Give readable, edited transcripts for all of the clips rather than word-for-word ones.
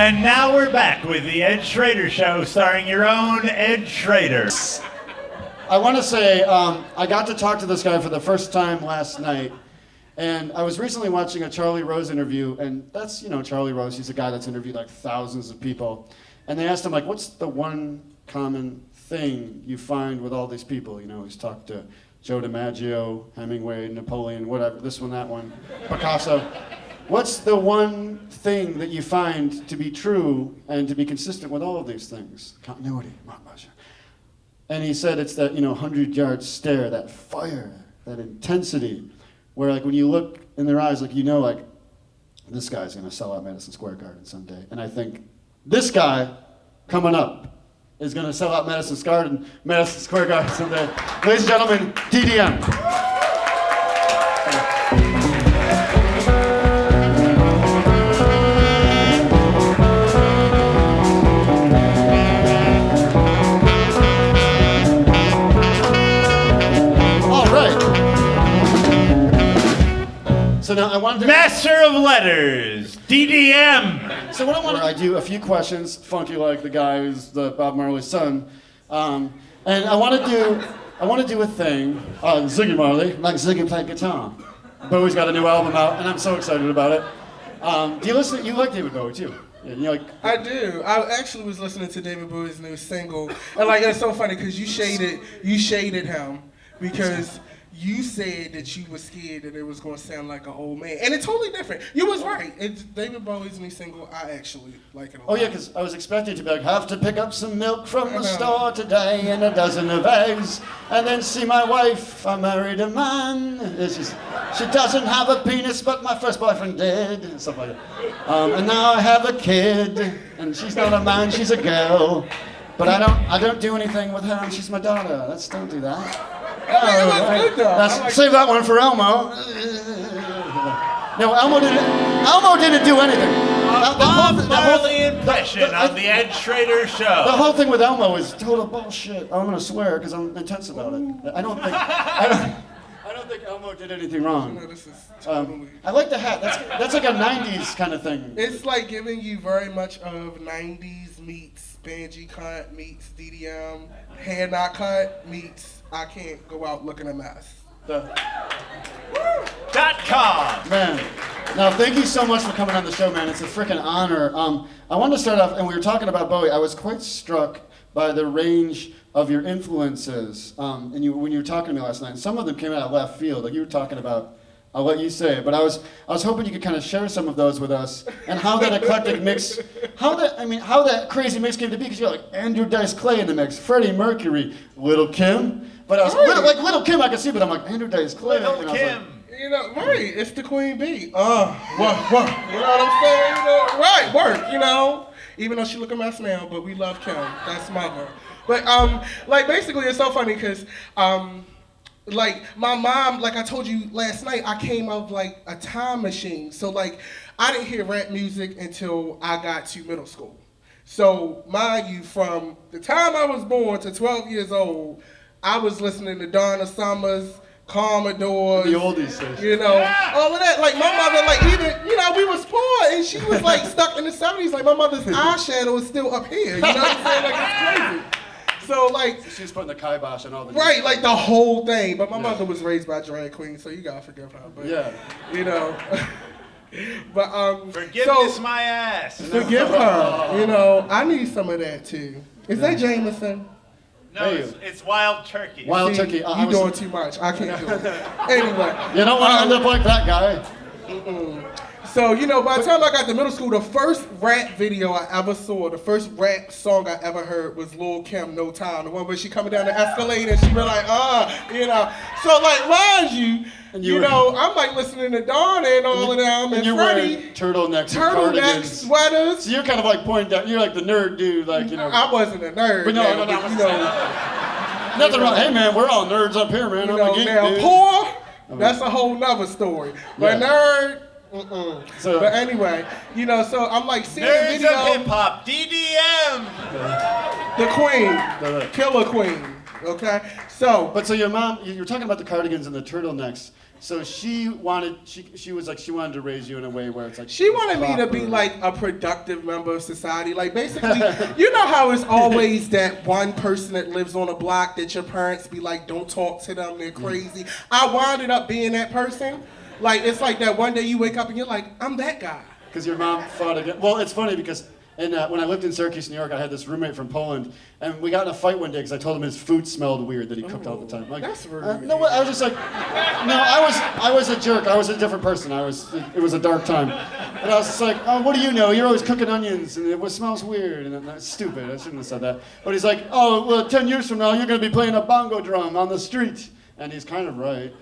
And now we're back with the Ed Schrader Show, starring your own Ed Schrader. I want to say I got to talk to this guy for the first time last night, and I was recently watching a Charlie Rose interview, and that's, Charlie Rose, he's a guy that's interviewed like thousands of people, and they asked him, like, what's the one common thing you find with all these people? He's talked to Joe DiMaggio, Hemingway, Napoleon, whatever, this one, that one, Picasso. What's the one thing that you find to be true and to be consistent with all of these things? Continuity, and he said it's that 100-yard stare, that fire, that intensity, where like when you look in their eyes, like like this guy's gonna sell out Madison Square Garden someday, and I think this guy coming up is gonna sell out Madison Square Garden someday. Ladies and gentlemen, DDM. So now I wanted to... Master of Letters, DDM. So what I do a few questions, funky like the guy who's the Bob Marley's son, and I want to do a thing on Ziggy Marley, like Ziggy played guitar. Bowie's got a new album out, and I'm so excited about it. Do you listen? You like David Bowie too? Yeah, I do. I actually was listening to David Bowie's new single, and it's so funny because you shaded him because you said that you were scared that it was going to sound like an old man. And it's totally different. You was right. It's David Bowie's new single. I actually like it a lot. Oh, yeah, because I was expecting to be like, have to pick up some milk from the store today and a dozen of eggs, and then see my wife. I married a man. It's just, she doesn't have a penis, but my first boyfriend did, and stuff like that. And now I have a kid, and she's not a man, she's a girl. But I don't do anything with her, and she's my daughter. Don't do that. Save that one for Elmo. No, Elmo didn't do anything. Bob Marley impression of the Ed Schrader Show. The whole thing with Elmo is total bullshit. I'm gonna swear because I'm intense about it. I don't think Elmo did anything wrong. No, this is totally... I like the hat. That's like a '90s kind of thing. It's like giving you very much of '90s meets Banji cut meets DDM, hair not cut meets I can't go out looking a mess. .com. Man, now thank you so much for coming on the show, man. It's a freaking honor. I wanted to start off, and we were talking about Bowie. I was quite struck by the range of your influences, and when you were talking to me last night. And some of them came out of left field, like you were talking about. I'll let you say it, but I was hoping you could kind of share some of those with us, and how that eclectic mix, how that crazy mix came to be. Because you got like Andrew Dice Clay in the mix, Freddie Mercury, Little Kim. But I was Little Kim, I could see, but I'm like Andrew Dice Clay. Little Kim. Right, it's the Queen Bee. Work. You know what I'm saying? Right, work. Even though she look a mess now, but we love Kim. That's mother. But basically, it's so funny because my mom, like I told you last night, I came of like a time machine. So I didn't hear rap music until I got to middle school. So mind you, from the time I was born to 12 years old, I was listening to Donna Summers, Commodores, the oldies, all of that. Like my mother, even we was poor, and she was stuck in the 70s. Like my mother's eyeshadow is still up here. You know what I'm saying? It's crazy. So she was putting the kibosh and all the right, the whole thing. But my mother was raised by drag queens, so you gotta forgive her. But but forgiveness my ass. Forgive her. I need some of that too. Is that Jameson? No, it's wild turkey. Wild turkey. You're doing too much. I can't do it. Anyway. You don't want to end up like that guy. So, by the time I got to middle school, the first rap video I ever saw, the first rap song I ever heard was Lil' Kim, No Time. The one where she coming down the escalator and she be like, So, mind you, I'm listening to Donna and all of them and Freddie. Turtleneck sweaters. So you're kind of pointing down, you're like the nerd dude, I wasn't a nerd. But no. Nothing wrong. Hey man, we're all nerds up here, man. I'm a geek, dude. Poor, that's a whole nother story. But nerd, So, but anyway, so I'm seeing Nerds the video. of hip hop, DDM. The queen, killer queen. Okay, so. But so your mom, you were talking about the cardigans and the turtlenecks, So she wanted to raise you in a way where it's like She wanted me to be proper. like a productive member of society. Like basically, you know how it's always that one person that lives on a block that your parents be like, don't talk to them, they're crazy. I wound up being that person. Like it's like that one day you wake up and you're like, I'm that guy. Because your mom fought again. Well, it's funny because when I lived in Syracuse, New York, I had this roommate from Poland, and we got in a fight one day because I told him his food smelled weird that he cooked all the time. Like, That's rude. no, I was just like, no, I was a jerk. I was a different person. It was a dark time. And I was just like, oh, what do you know? You're always cooking onions, and it smells weird, and that's stupid. I shouldn't have said that. But he's like, oh, well, 10 years from now, you're going to be playing a bongo drum on the street. And he's kind of right.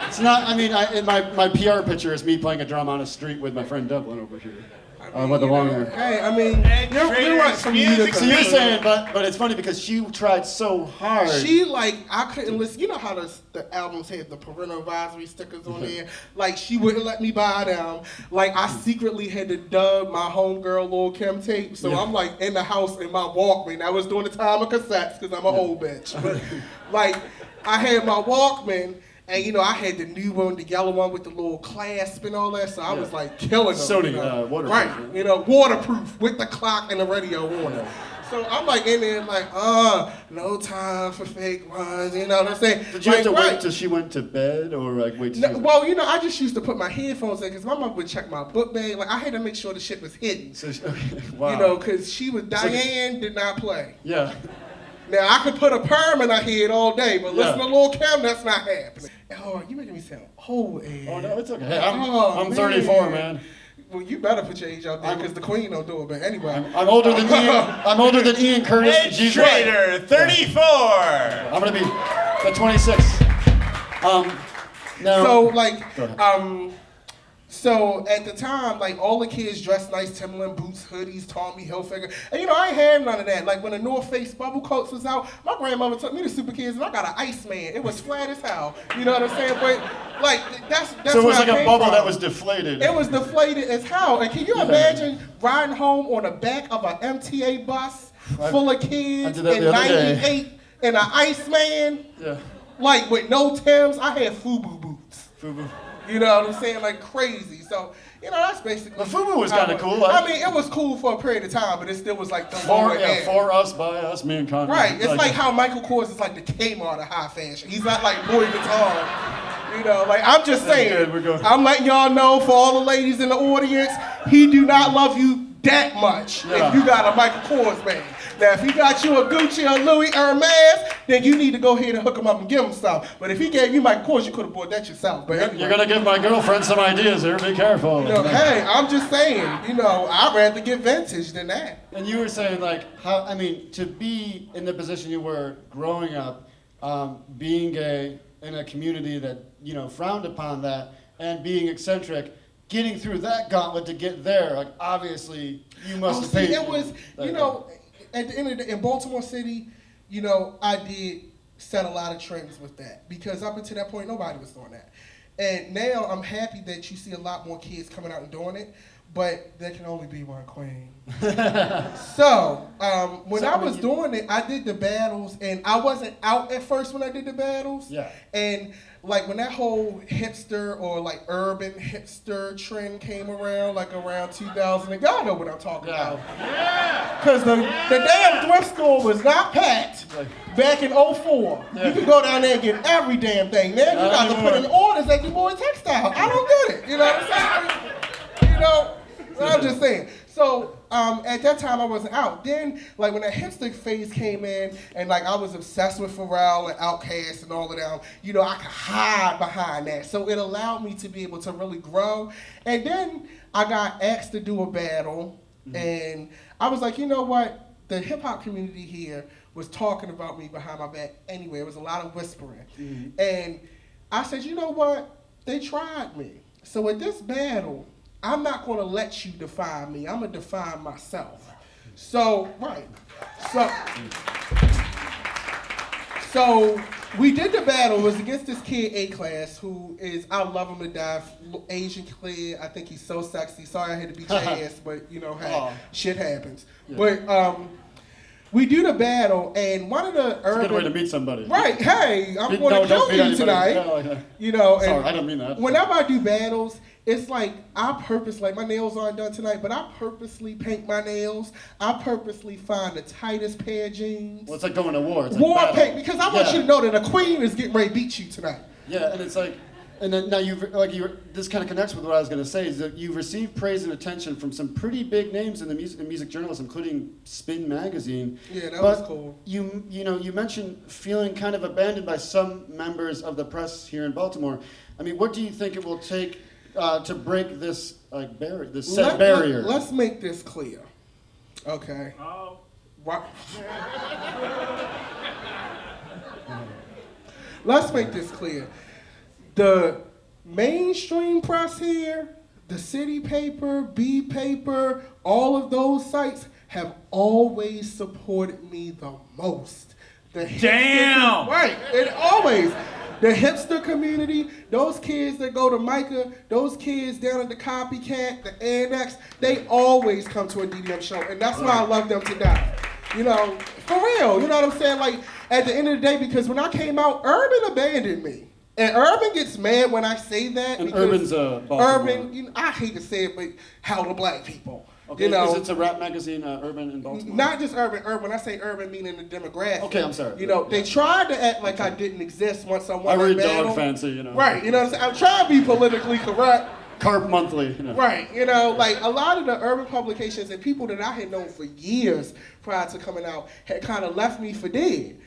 It's not, I mean, my PR picture is me playing a drum on a street with my friend Dublin over here. With the long hair. Hey, I mean, you're right from music. So you're saying, but it's funny because she tried so hard. She I couldn't listen. You know how the albums had the parental advisory stickers on there? Like she wouldn't let me buy them. Like I secretly had to dub my homegirl Lil Kim tape. So I'm like in the house in my Walkman. I was doing the time of cassettes because I'm an old bitch. But like I had my Walkman. And you know, I had the new one, the yellow one with the little clasp and all that, so I was like killing them. Sony, you know? waterproof. Right, you know, waterproof with the clock and the radio on it. So I'm like in there like, no time for fake ones, you know what I'm saying? Did you have to wait till she went to bed or like wait till Well, you know, I just used to put my headphones in because my mom would check my book bag. Like I had to make sure the shit was hidden. So wow. You know, because Diane did not play. Yeah. Now I could put a perm in her head all day, but listen to Lil Kim, that's not happening. Oh, you making me sound old, Ed. Oh no, it's okay. Hey, I'm 34, man. Well, you better put your age out there because the Queen don't do it. But anyway, I'm older than Ian. I'm older than Ian Curtis. Ed Schrader, 34. I'm gonna be the 26. No. So like, so at the time, like all the kids dressed nice, Timberland boots, hoodies, Tommy Hilfiger, and you know I ain't had none of that. Like when the North Face bubble coats was out, my grandmother took me to Super Kids and I got an Iceman. It was flat as hell. You know what I'm saying? But like that's so it was where like I a bubble from. that was deflated. It was deflated as hell. And can you imagine riding home on the back of an MTA bus full of kids in '98 in an Iceman? Yeah. Like with no Timbs, I had FUBU boots. FUBU. You know what I'm saying? Like crazy. So, you know, that's basically. The FUBU was kind of cool. I mean, it was cool for a period of time, but it still was like the for us, by us, me and Conrad. Right. It's like how Michael Kors is like the Kmart of high fashion. He's not like Louis Vuitton. You know, like I'm just saying. I'm letting y'all know for all the ladies in the audience, he do not love you that much if you got a Michael Kors bag. Now, if he got you a Gucci or Louis Hermes, then you need to go ahead and hook him up and give him some. But if he gave you Michael Kors, you could have bought that yourself. But anyway. You're gonna give my girlfriend some ideas here. Be careful. You know, hey, I'm just saying. You know, I'd rather get vintage than that. And you were saying like how I mean to be in the position you were growing up, being gay in a community that frowned upon that, and being eccentric. Getting through that gauntlet to get there, like obviously you must have paid. It was, at the end of the day, in Baltimore City, I did set a lot of trends with that because up until that point, nobody was doing that. And now I'm happy that you see a lot more kids coming out and doing it, but there can only be one queen. So when I was doing it, I did the battles, and I wasn't out at first when I did the battles. Yeah. And like when that whole hipster or like urban hipster trend came around, like around 2000, and y'all know what I'm talking about. Yeah. Because the damn thrift store was not packed back in 04. You could go down there and get every damn thing. Now you got to put in orders at your boy textile. I don't get it. You know what I'm saying? You know, I'm just saying. So at that time I wasn't out. Then like when that hipster phase came in and like I was obsessed with Pharrell and Outkast and all of them, I could hide behind that. So it allowed me to be able to really grow. And then I got asked to do a battle and I was like, you know what? The hip hop community here was talking about me behind my back anyway. It was a lot of whispering. And I said, you know what? They tried me. So at this battle, I'm not going to let you define me. I'm going to define myself. So, right. So we did the battle. It was against this kid, A-Class, who is, I love him to death, Asian kid. I think he's so sexy. Sorry I had to beat your ass, but, hey, shit happens. Yeah. But we do the battle, and one of the urban... It's a good way to meet somebody. Right, hey, I'm going to kill you tonight. No. You know, Sorry, and I didn't mean that. whenever I do battles, it's like my nails aren't done tonight, but I purposely paint my nails. I purposely find the tightest pair of jeans. Well, it's like going to war. It's War like paint, because I want you to know that a queen is getting ready to beat you tonight. Yeah, and it's like, and then now this kind of connects with what I was going to say, is that you've received praise and attention from some pretty big names in the music journalism, including Spin Magazine. Yeah, that was cool. You mentioned feeling kind of abandoned by some members of the press here in Baltimore. I mean, what do you think it will take to break this barrier, this barrier? Let's make this clear, okay? Oh. Let's make this clear. The mainstream press here, the city paper, B paper, all of those sites have always supported me the most. Damn! Right, and always. The hipster community, those kids that go to Micah, those kids down at the Copycat, the Annex, they always come to a DDM show, and that's why I love them to death. You know, for real, you know what I'm saying? Like, at the end of the day, because when I came out, Urban abandoned me. And Urban gets mad when I say that. And because Urban's Baltimore. Urban, I hate to say it, but how the black people. Okay, you know, is it a rap magazine, Urban in Baltimore? not just urban. When I say urban, meaning the demographic. Okay, I'm sorry. You know, they tried to act like I didn't exist once I won I read that battle. Dog Fancy, you know. Right, you know what I'm saying? I'm trying to be politically correct. Carp Monthly, you know. Right, you know, like a lot of the urban publications and people that I had known for years prior to coming out had kind of left me for dead.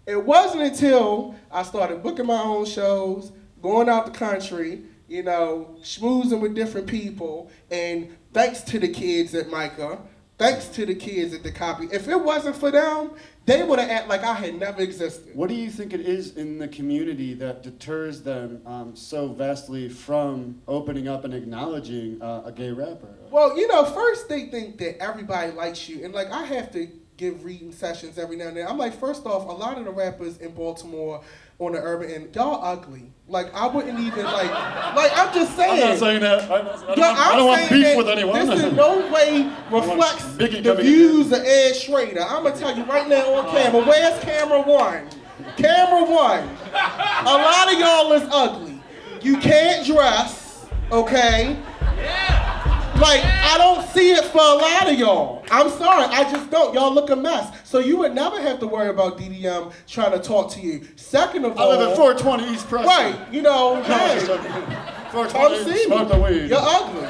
It wasn't until I started booking my own shows, going out the country, you know, schmoozing with different people, and thanks to the kids at Micah, thanks to the kids at the Copy. If it wasn't for them, they would have acted like I had never existed. What do you think it is in the community that deters them so vastly from opening up and acknowledging a gay rapper? Well, you know, first they think that everybody likes you, and like I have to give reading sessions every now and then. I'm like, first off, a lot of the rappers in Baltimore on the urban end, y'all ugly. Like, I wouldn't even, like I'm just saying. I'm not saying that. I don't want beef with anyone. This in no way reflects the views of Ed Schrader. I'm going to tell you right now on camera. Where's camera one? Camera one. A lot of y'all is ugly. You can't dress, okay? Yeah. Like, I don't see it for a lot of y'all. I'm sorry, I just don't. Y'all look a mess. So you would never have to worry about DDM trying to talk to you. Second of all, I live at 420 East Preston. right, you know, hey, 420, smoke the weed. You're ugly.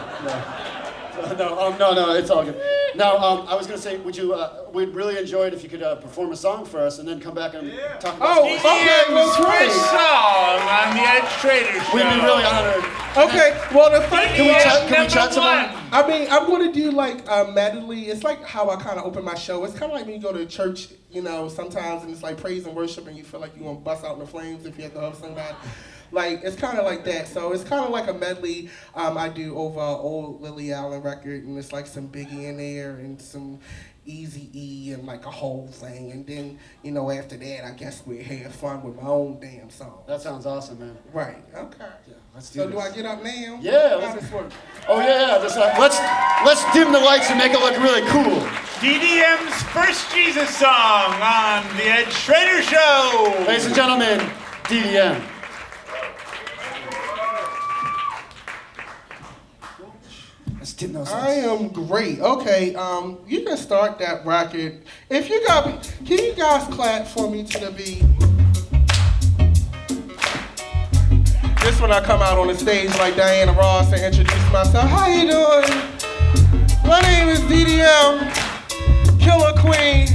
No, it's all good. Now, I was gonna say, we'd really enjoy it if you could perform a song for us and then come back and talk about okay, DDM's great. first song on the Ed Schrader Show. We'd be really honored. Okay, well the first Can we chat some more? I mean, I'm gonna do like a medley. It's like how I kind of open my show. It's kind of like when you go to church, you know, sometimes and it's like praise and worship, and you feel like you want to bust out in the flames if you have to hug somebody. Like, it's kind of like that. So it's kind of like a medley I do over an old Lily Allen record, and it's like some Biggie in there and some Eazy-E and like a whole thing. And then, you know, after that, I guess we'll have fun with my own damn song. That sounds awesome, man. Right, okay. Yeah, let's do So this. do I get up now? Yeah. How this work? Oh yeah. Let's dim the lights and make it look really cool. DDM's first Jesus song on the Ed Schrader Show. Ladies and gentlemen, DDM. Let's dim those lights. I am great. Okay, you can start that record. If you got, can you guys clap for me to the beat? This when I come out on the stage like Diana Ross and introduce myself. How you doing? My name is DDM, Killer Queen.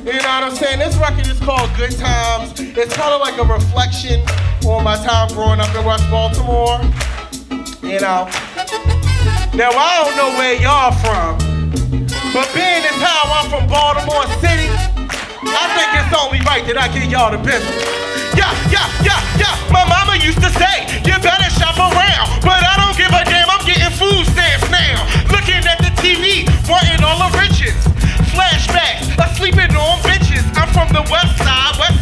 You know what I'm saying? This record is called Good Times. It's kind of like a reflection on my time growing up in West Baltimore. You know. Now, I don't know where y'all from, but being as how I'm from Baltimore City, I think it's only right that I give y'all the business. Yeah. My mama used to say, you better shop around, but I don't give a damn, I'm getting food stamps now. Looking at the TV, wanting all the riches. Flashbacks, sleeping on bitches. I'm from the west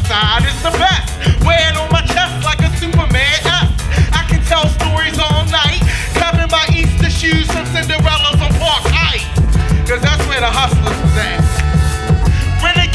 side is the best. Wearing on my chest like a Superman S. I can tell stories all night. Copping my Easter shoes from Cinderella's on Park Heights. Cause that's where the hustlers was at. When they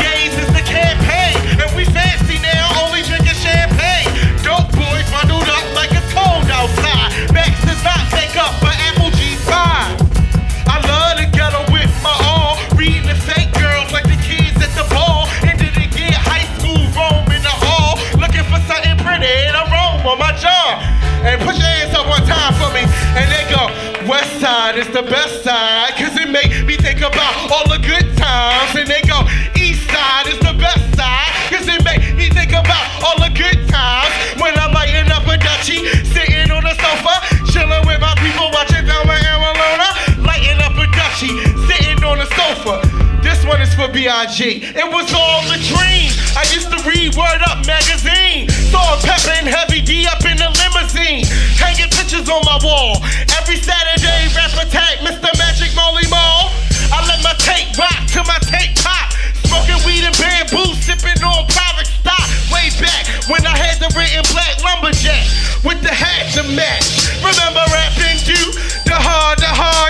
West side is the best side, cause it make me think about all the good times. And they go, East side is the best side, cause it make me think about all the good times. When I'm lighting up a Dutchie, sitting on the sofa, chilling with my people, watching Thelma and Malona. Lighting up a Dutchie, sitting on the sofa. This one is for B.I.G. It was all a dream. I used to read Word Up magazine. Saw Pepper and Heavy D up in the limousine, hanging pictures on my wall. Every Saturday, rap attack, Mr. Magic Molly Mall. I let my tape rock till my tape pop. Smoking weed and bamboo, sipping on private stock. Way back when I had the written black lumberjack with the hat to match. Remember rapping you the hard.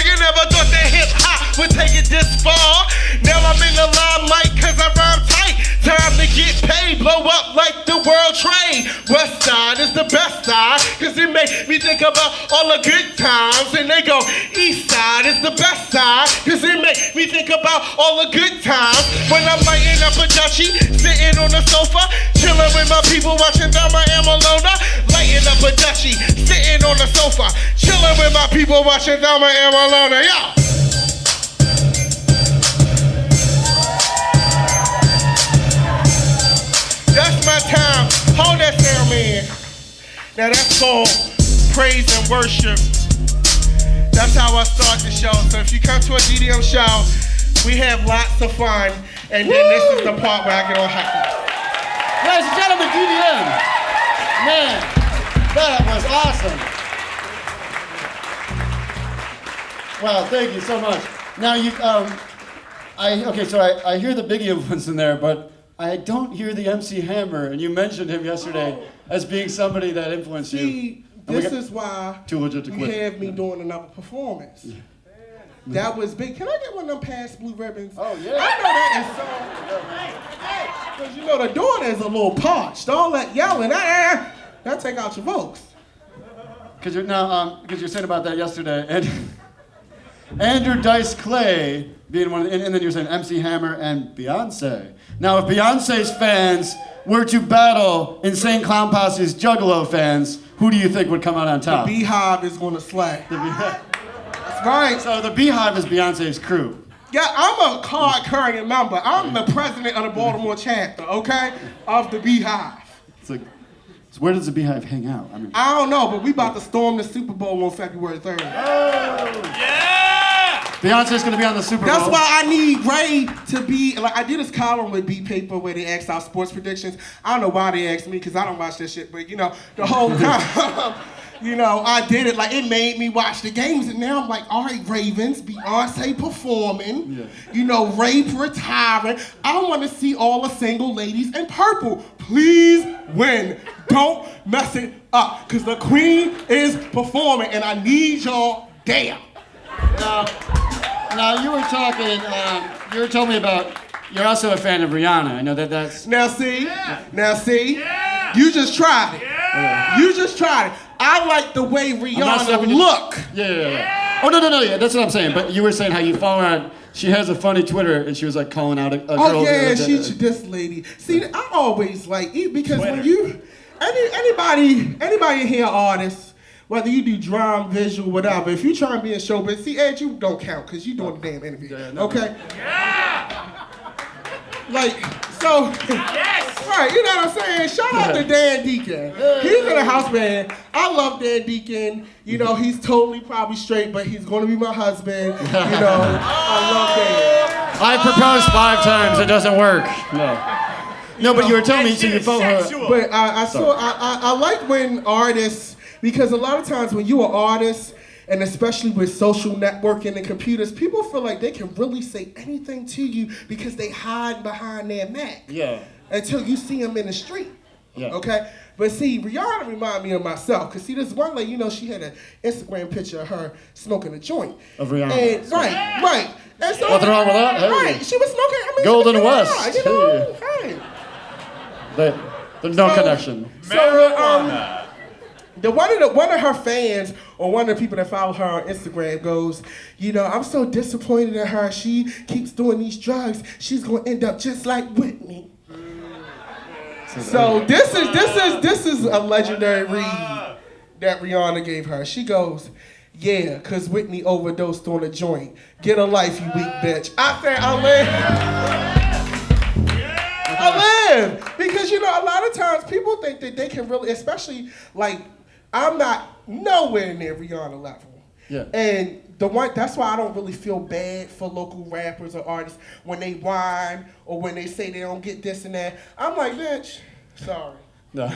You never thought that hip hop would take it this far. Now I'm in the limelight cause I rhyme tight. Time to get paid, blow up like the world trade. West side is the best side, cause it make me think about all the good times. And they go, East side is the best side, cause it make me think about all the good times. When I'm lighting up a Dutchie, sitting on the sofa, chilling with my people, watching Thelma and Malona. Lighting up a Dutchie, sitting on the sofa, chilling with my people, watching Thelma and Malona. Yo! That's my time. Hold that down, man. Now that's called praise and worship. That's how I start the show. So if you come to a DDM show, we have lots of fun. And then this is the part where I get all happy. Ladies and gentlemen, DDM. Man, that was awesome. Wow, thank you so much. Now you, I hear the Biggie influence in there, but I don't hear the MC Hammer, and you mentioned him yesterday as being somebody that influenced you. See, this is why too legit to you quit. have me doing another performance. Yeah. That was big. Can I get one of them past blue ribbons? Oh, yeah. I know that is so. Because you know the daughter is a little parched. All that yelling, that take out your folks. Because you're saying about that yesterday, and Andrew Dice Clay being one, and then you're saying MC Hammer and Beyonce. Now, if Beyonce's fans were to battle Insane Clown Posse's Juggalo fans, who do you think would come out on top? The Beehive is going to slay. That's right. So the Beehive is Beyonce's crew. Yeah, I'm a card-carrying member. I'm the president of the Baltimore chapter, okay, of the Beehive. It's like, so where does the Beehive hang out? I don't know, but we about to storm the Super Bowl on February 3rd. Oh, yeah! Beyonce's gonna be on the Super Bowl. That's why I need Ray to be, like, I did this column with B Paper where they asked our sports predictions. I don't know why they asked me, because I don't watch that shit, but, you know, the whole time, you know, I did it, like, it made me watch the games, and now I'm like, all right, Ravens, Beyonce performing, you know, Ray retiring. I want to see all the single ladies in purple. Please win. Don't mess it up, because the queen is performing, and I need y'all there. Now you were talking, you were telling me about, you're also a fan of Rihanna. I know that's... Now see, you just tried it. Yeah. You just tried it. I like the way Rihanna look. Yeah. Oh, no, yeah, that's what I'm saying. But you were saying how you follow her on, she has a funny Twitter, and she was like calling out a girl. Oh yeah, she's this lady. See, I always like, because Twitter. When you, anybody in here artists, whether you do drum, visual, whatever, if you try and be in showbiz, see, Ed, you don't count, because you doing the damn interview, okay? Yeah! Like, so, Yes! Right, you know what I'm saying? Shout out to Dan Deacon. He's in a house band. I love Dan Deacon. You know, he's totally probably straight, but he's going to be my husband. You know, I love Dan. I proposed 5 times, it doesn't work. No, but you were telling me, so you follow her. But I like when artists, because a lot of times when you're an artist, and especially with social networking and computers, people feel like they can really say anything to you because they hide behind their Mac. Yeah. Until you see them in the street. Yeah. Okay? But see, Rihanna remind me of myself. Because see, this one lady, you know, she had an Instagram picture of her smoking a joint. Of Rihanna. And, right. And so, nothing wrong with that. Hey. Right. She was smoking, I mean, Golden she was West. You know? Hey. There's no connection. Marijuana. One of her fans, or one of the people that follow her on Instagram goes, you know, I'm so disappointed in her. She keeps doing these drugs. She's gonna end up just like Whitney. So this is a legendary read that Rihanna gave her. She goes, Yeah, cause Whitney overdosed on a joint. Get a life, you weak bitch. I said I live. I live. Because you know, a lot of times people think that they can really, especially like, I'm not nowhere near Rihanna level. Yeah. And that's why I don't really feel bad for local rappers or artists when they whine or when they say they don't get this and that. I'm like, bitch, sorry. No.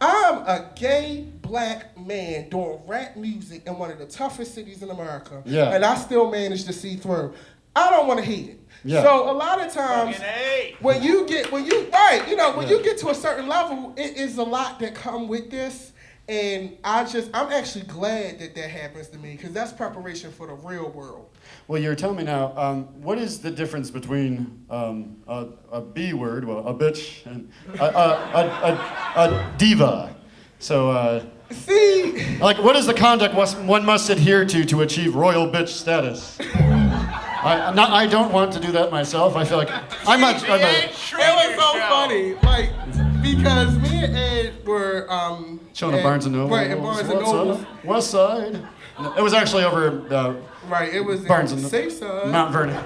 I'm a gay black man doing rap music in one of the toughest cities in America. Yeah. And I still manage to see through. I don't want to hear it. Yeah. So a lot of times when you get to a certain level, it is a lot that come with this. And I'm actually glad that happens to me because that's preparation for the real world. Well, you're telling me now, what is the difference between a B word, well, a bitch, and a diva? So, see, like, what is the conduct one must adhere to achieve royal bitch status? I don't want to do that myself. I feel like I'm not. It was so funny, like because me and Ed were showing at Barnes and Noble. Right, at Barnes and Noble. West Side. No, it was actually over. Right, it was Barnes and Safe Side. Mount Vernon.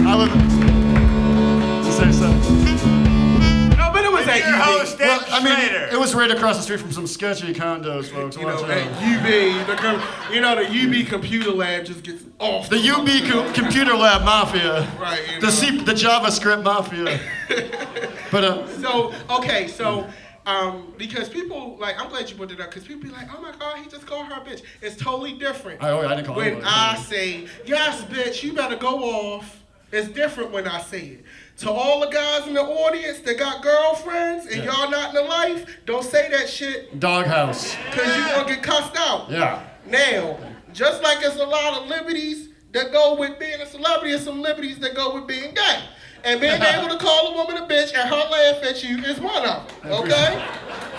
I live in Safe Side. No, but it was at Your host, UB. Ed I mean, Schrader. it was right across the street from some sketchy condos, folks. You know, Watch at out. UB, the UB computer lab just gets off. The UB Computer Lab Mafia. Right, you know. The JavaScript Mafia. But because people, like, I'm glad you brought it up, because people be like, oh my God, he just called her a bitch. It's totally different. I didn't call her when one. I say, yes, bitch, you better go off. It's different when I say it. To all the guys in the audience that got girlfriends and y'all not in the life, don't say that shit. Doghouse. Because you gonna get cussed out. Yeah. Now, just like there's a lot of liberties that go with being a celebrity, there's some liberties that go with being gay. And being able to call a woman a bitch and her laugh at you is one of them, okay?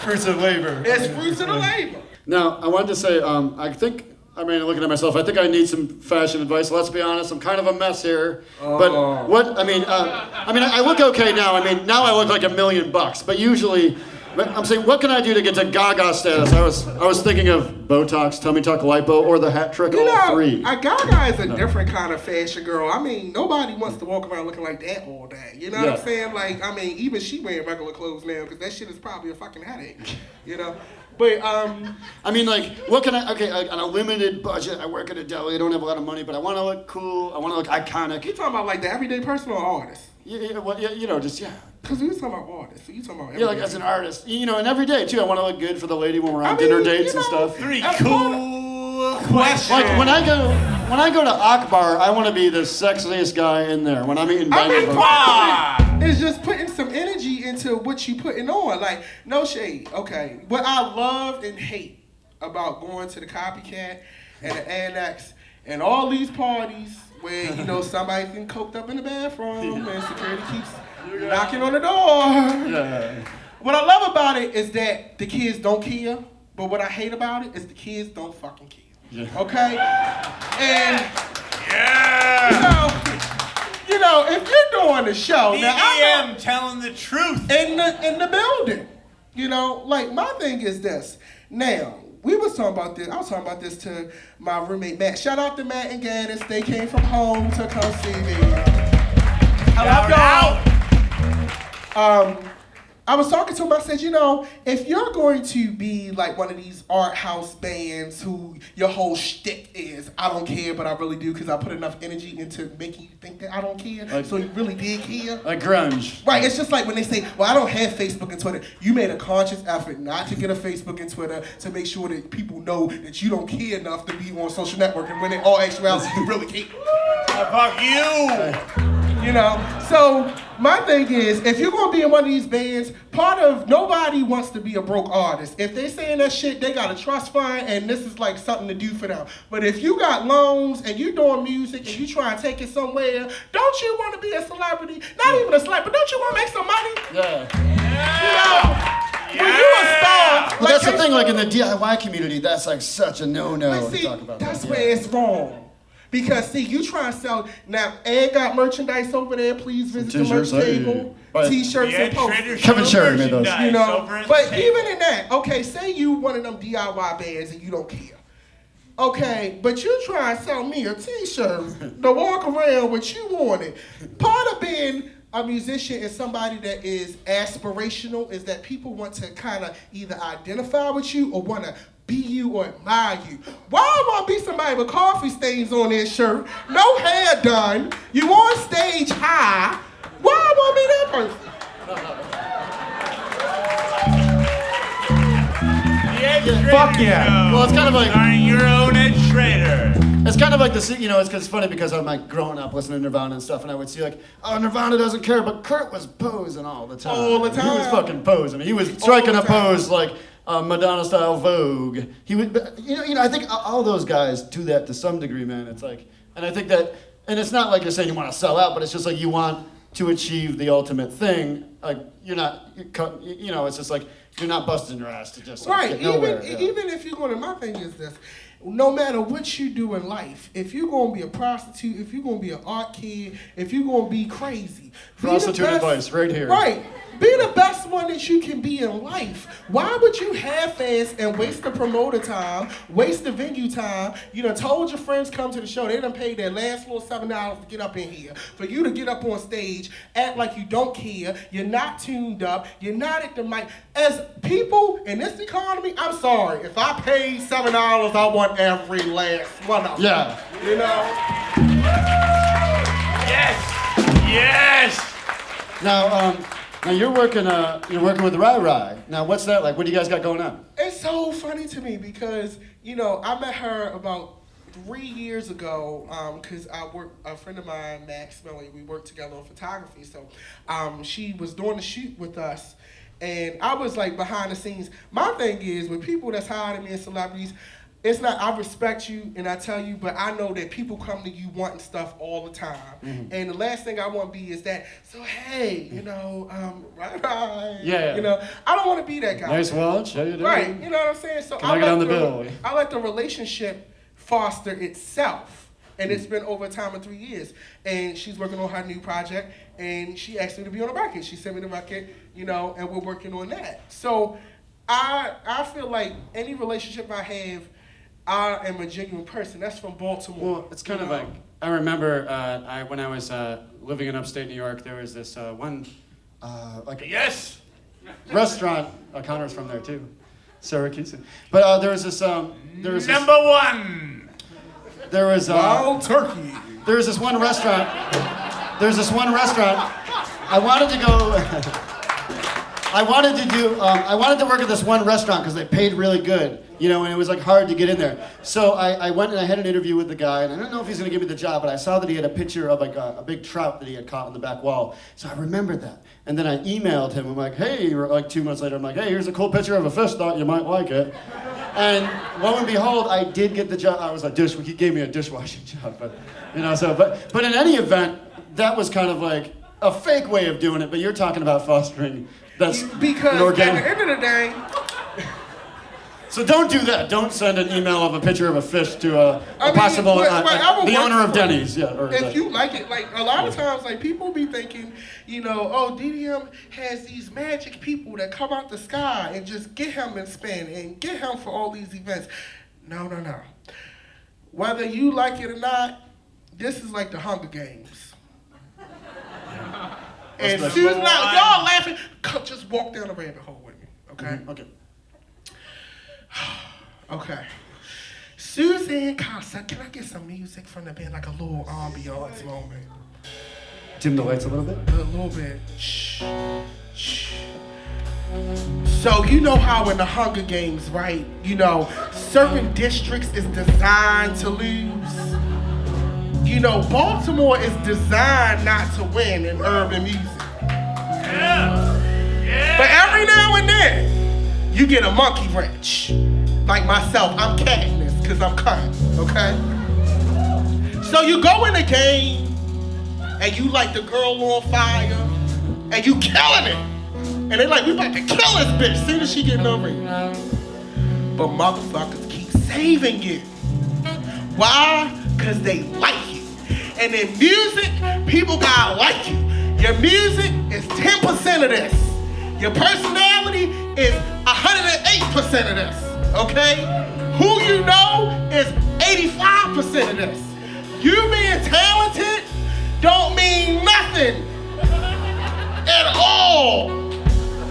Fruits of labor. It's fruits of the labor. Now, I wanted to say, looking at myself, I think I need some fashion advice. Let's be honest, I'm kind of a mess here. But I look okay now. Now I look like $1 million. But usually, I'm saying, what can I do to get to Gaga status? I was thinking of Botox, tummy tuck, lipo, or the hat trick, all three. Gaga is a different kind of fashion girl. Nobody wants to walk around looking like that all day. You know what I'm saying? Like, even she wearing regular clothes now because that shit is probably a fucking headache. You know? But, what can on a limited budget, I work at a deli, I don't have a lot of money, but I want to look cool, I want to look iconic. You talking about like the everyday person or artist? Because we was talking about artists, so you talking about everyday. like as an artist, and every day too, I want to look good for the lady when we're on dinner dates and stuff. Three cool questions. Like when I go to Akbar, I want to be the sexiest guy in there when I'm eating bangers. It's just putting some energy into what you putting on. Like, no shade, okay. What I love and hate about going to the Copycat and the Annex and all these parties where, somebody's getting coked up in the bathroom and security keeps knocking on the door. Yeah. What I love about it is that the kids don't care, but what I hate about it is the kids don't fucking care. Yeah. Okay? And, Yeah. if you're doing the show, DDM telling the truth. in the building, like my thing is this. Now, I was talking about this to my roommate Matt. Shout out to Matt and Gaddis. They came from home to come see me. I love y'all. I was talking to him, I said, if you're going to be like one of these art house bands who your whole shtick is, I don't care, but I really do because I put enough energy into making you think that I don't care, so you really did care. Like grunge. Right, it's just like when they say, well, I don't have Facebook and Twitter. You made a conscious effort not to get a Facebook and Twitter to make sure that people know that you don't care enough to be on social networking when in all actuality you really care. Fuck you. So my thing is, if you're gonna be in one of these bands, nobody wants to be a broke artist. If they saying that shit, they got a trust fund, and this is like something to do for them. But if you got loans and you doing music and you try to take it somewhere, don't you want to be a celebrity? Not even a celebrity, but don't you want to make some money? When you a star, Well, that's the thing. Like in the DIY community, that's like such a no-no see, to talk about. that's where it's wrong. Because see, you try to sell now. Ed got merchandise over there. Please visit the merch table. Right. T-shirts and posters. Kevin Sherry made those. You know, but even in that, okay, say you one of them DIY bands and you don't care. Okay, but you try and sell me a T-shirt to walk around with you on it. Part of being a musician and somebody that is aspirational is that people want to kind of either identify with you or want to be you or admire you. Why I want to be somebody with coffee stains on their shirt, no hair done, you on stage high? Why I want to be that person? Fuck yeah. Well, it's kind of like starring your own Ed Schrader. it's kind of like the you know it's funny because I'm like growing up listening to Nirvana and stuff, and I would see like, oh, Nirvana doesn't care, but Kurt was posing all the time. All the time. He was fucking posing. He was striking a pose like Madonna style Vogue. He would, you know. I think all those guys do that to some degree, man. It's like, and I think that, and it's not like you're saying you want to sell out, but it's just like you want to achieve the ultimate thing. Like you know, it's just like you're not busting your ass to just like, right. get nowhere. Even if you're going to, my thing is this. No matter what you do in life, if you're going to be a prostitute, if you're going to be an art kid, if you're going to be crazy. Prostitute advice right here. Right. Be the best one that you can be in life. Why would you half-ass and waste the promoter time, waste the venue time? You done told your friends come to the show. They done paid their last little $7 to get up in here. For you to get up on stage, act like you don't care. You're not tuned up. You're not at the mic. As people in this economy, I'm sorry. If I paid $7, I want every last one of them. Yeah. You know? Yes. Yes. Now you're working with Rai Rai. Now what's that like? What do you guys got going on? It's so funny to me because, you know, I met her about 3 years ago because a friend of mine, Max Melly, we worked together on photography. So she was doing the shoot with us and I was like behind the scenes. My thing is with people that's higher than me and celebrities, it's not, I respect you and I tell you, but I know that people come to you wanting stuff all the time. Mm-hmm. And the last thing I want to be is that, so hey, you know, right. Yeah. You know, I don't want to be that guy. Nice watch. How you doing? Right. You know what I'm saying? So Can I get on the bill? I let the relationship foster itself. And it's been over a time of 3 years. And she's working on her new project and she asked me to be on the record. She sent me the record, you know, and we're working on that. So I feel like any relationship I have, I am a genuine person. That's from Baltimore. Well, it's kind of like, I remember when I was living in upstate New York, there was this one, Yes. restaurant, Connor's from there too, Syracuse. But there was this, Number one. There was, Wild turkey. there was this one restaurant, I wanted to go, I wanted to work at this one restaurant because they paid really good, you know, and it was like hard to get in there. So I went and I had an interview with the guy, and I don't know if he's gonna give me the job, but I saw that he had a picture of like a big trout that he had caught on the back wall. So I remembered that. And then I emailed him, I'm like, hey, like 2 months later, I'm like, hey, here's a cool picture of a fish, thought you might like it. And lo and behold, I did get the job. I was he gave me a dishwashing job, but, you know, so, but in any event, that was kind of like a fake way of doing it, but you're talking about fostering. That's because at the end of the day. So don't do that. Don't send an email of a picture of a fish to the owner of Denny's. Yeah. If you like it, like a lot of times, like people be thinking, you know, oh, DDM has these magic people that come out the sky and just get him and spin and get him for all these events. No. Whether you like it or not, this is like the Hunger Games. And Susan, y'all laughing. Just walk down the rabbit hole with me, okay? Mm-hmm. Okay. Okay. Suzanne Casa, can I get some music from the band, like a little ambiance moment? Dim the lights a little bit? A little bit. Shh. So you know how in the Hunger Games, right? You know, certain districts is designed to lose. You know, Baltimore is designed not to win in urban music. Yeah. But every now and then, you get a monkey wrench. Like myself, I'm Katniss, because I'm kind, okay? So you go in the game, and you like the girl on fire, and you killing it. And they like, we about to kill this bitch soon as she get in the ring. But motherfuckers keep saving you. Why? Because they like you. And in music, people gotta like you. Your music is 10% of this. Your personality is 108% of this, okay? Who you know is 85% of this. You being talented don't mean nothing at all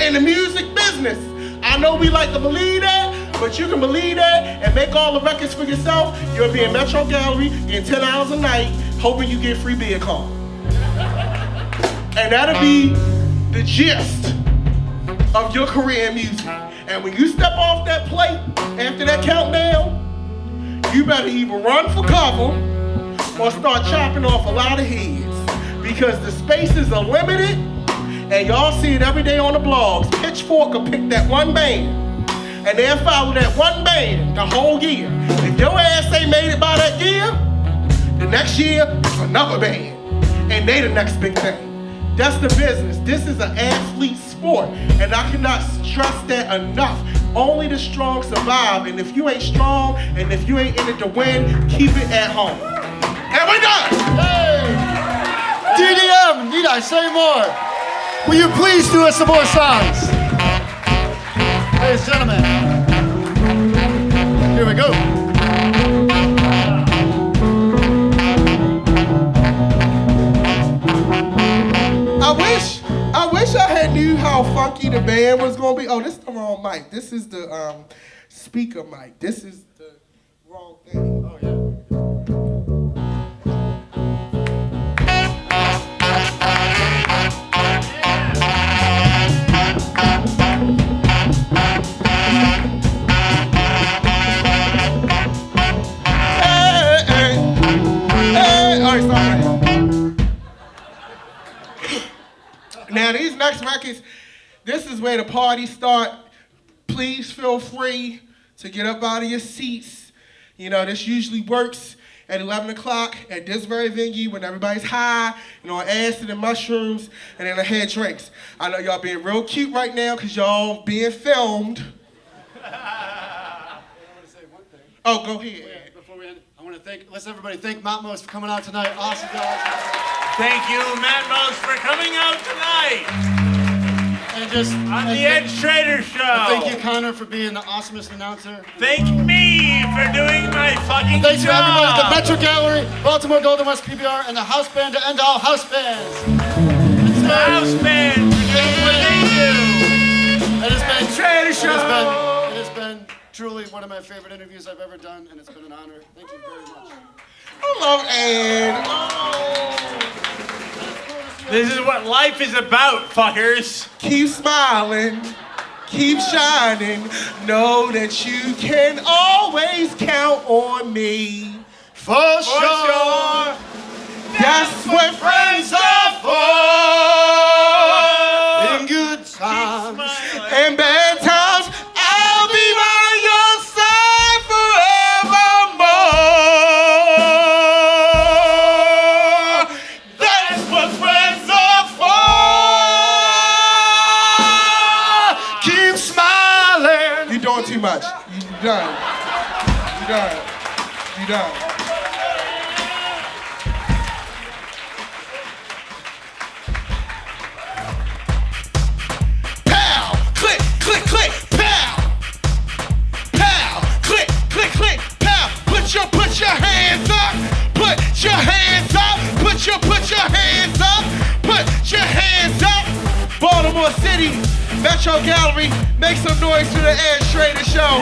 in the music business. I know we like to believe that, but you can believe that and make all the records for yourself. You'll be in Metro Gallery in 10 hours a night, hoping you get free beer card. And that'll be the gist of your career in music. And when you step off that plate after that countdown, you better either run for cover or start chopping off a lot of heads, because the spaces are limited, and y'all see it every day on the blogs. Pitchfork will pick that one band, and they'll follow that one band the whole year. If your ass ain't made it by that year, the next year it's another band, and they the next big thing. That's the business. This is an athlete sport, and I cannot stress that enough. Only the strong survive, and if you ain't strong, and if you ain't in it to win, keep it at home. And we're done! Hey! DDM, need I say more? Will you please do us some more songs? Ladies and gentlemen, here we go. I wish I had knew how funky the band was gonna be. Oh, this is the wrong mic. This is the speaker mic. This is the wrong thing. Oh yeah. Now these next records, this is where the party start. Please feel free to get up out of your seats. You know, this usually works at 11 o'clock at this very venue when everybody's high, on acid and mushrooms, and then I had drinks. I know y'all being real cute right now because y'all being filmed. I want to say one thing. Oh, go ahead. Before we end, I want to let's everybody thank Matmos for coming out tonight. Awesome guys. Thank you, Matmos, for coming out tonight And just on the Ed Schrader Show. Thank you, Connor, for being the awesomest announcer. Thank me for doing my fucking Thanks job. to everybody at the Metro Gallery, Baltimore Golden West PBR, and the house band to end all house bands. The house band for doing what they do. It has been Schrader Show. It has been truly one of my favorite interviews I've ever done, and it's been an honor. Thank you very much. I love Ed. Oh. This is what life is about, fuckers. Keep smiling, keep shining. Know that you can always count on me. For sure. That's what friends are for. In good times and bad times, I'll be by your side forevermore. That's what friends are for. keep smiling. You're doing too much. You're done. You're done. You're done. Pow! Click, click, click, pow! Pow! Click, click, click, pow! Put your hands up! Put your hands up! Put your hands up! Put your hands up! Baltimore City, Metro Gallery, make some noise for the Ed Schrader Show.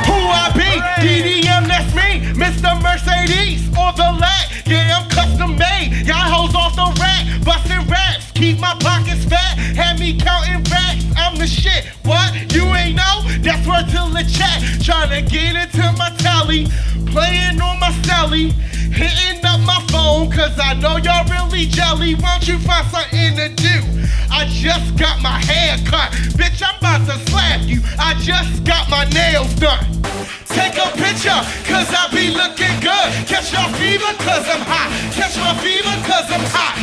Who I be? DDM, that's me. Mr. Mercedes on the lat. Yeah, I'm custom made. Y'all hoes off the rack, busting raps. Keep my pockets fat. Had me counting racks. I'm the shit. What? You ain't know? That's word to the chat. Trying to get into my tally. Playing on my celly. Hitting up my phone, cause I know y'all really jelly. Won't you find something to do? I just got my hair cut. Bitch, I'm about to slap you. I just got my nails done. Take a picture, cause I be looking good. Catch my fever, cause I'm hot. Catch my fever, cause I'm hot.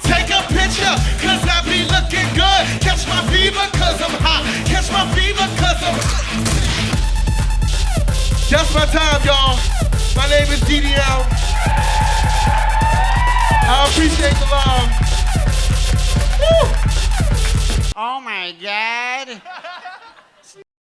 Take a picture, cause I be looking good. Catch my fever, cause I'm hot. Catch my fever, cause I'm hot. That's my time, y'all. My name is DDM. I appreciate the love. Woo. Oh my God.